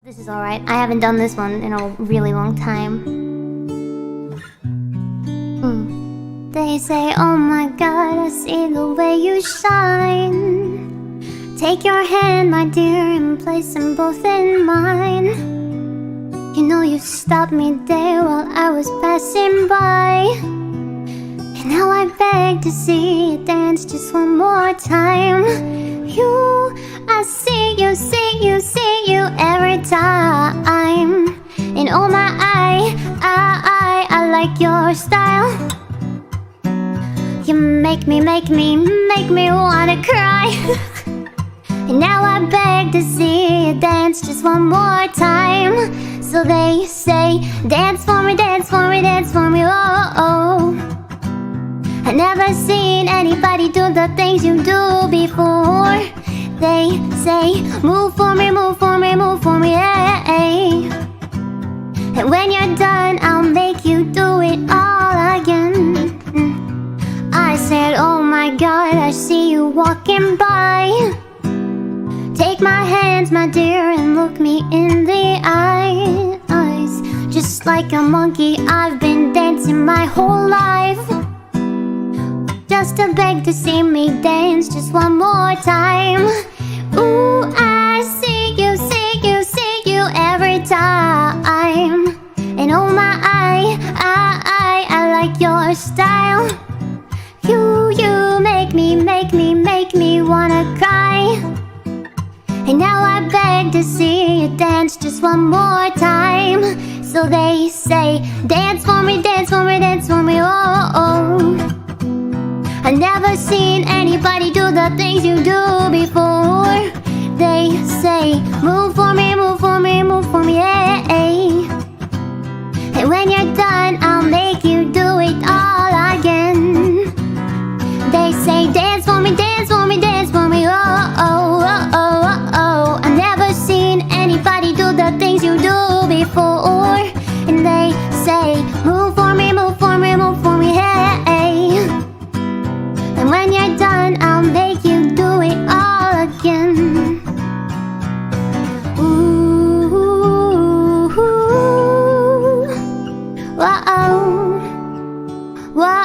This is alright. I haven't done this one in a really long time. They say, oh my god, I see the way you shine. Take your hand, my dear, and place them both in mine. You know you stopped me there while I was passing by. And now I beg to see you dance just one more time. I see you every time. And oh my, I like your style. You make me wanna cry. And now I beg to see you dance just one more time. So they say, dance for me, dance for me, dance for me, oh, oh. I never seen anybody do the things you do before. They say, move for me, move for me, move for me, yeah. And when you're done, I'll make you do it all again. I said, oh my god, I see you walking by. Take my hands, my dear, and look me in the eyes. Just like a monkey, I've been dancing my whole life. Just to beg to see me dance just one more time. Ooh, I see you every time. And oh my, I like your style. You make me wanna cry. And now I beg to see you dance just one more time. So they say, dance for me, dance for me, dance for me, oh, oh. I never seen anybody do the things you do before. They say, move for me, move for me, move for me, yeah. And when you're done, I'll make you do it all again. They say, dance for me, dance for me, dance for me, oh, oh, oh, oh, oh, oh. I never seen anybody do the things you do before. And they say, move for me, move for me, move for me, yeah. And when you're done, I'll make you do it all again. Ooh, whoa, whoa,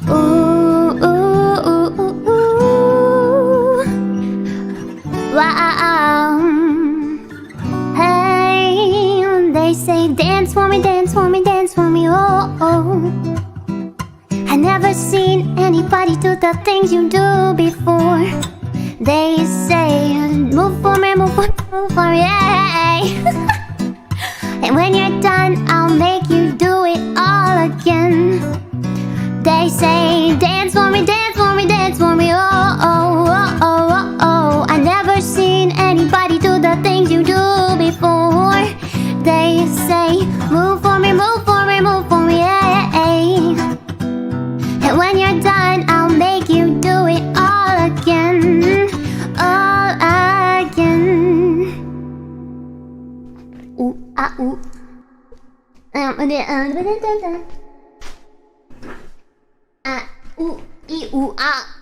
ooh, wow. Hey, they say, dance for me, dance for me, dance for me, oh, oh. I never seen anybody do the things you do before. They say, move for me, move for me, move for me, yeah. And when you're done, I'll make you do it all again. They say, dance for me, dance for me, dance for me, oh, oh, oh, oh, oh, oh. I never seen anybody do the things you do before. They say, move for me, move for me, move for me, yeah. And when you're done, I'll make you do it all again. All again. Ooh, ah, ooh. Ah, ooh, ee, ooh, ah.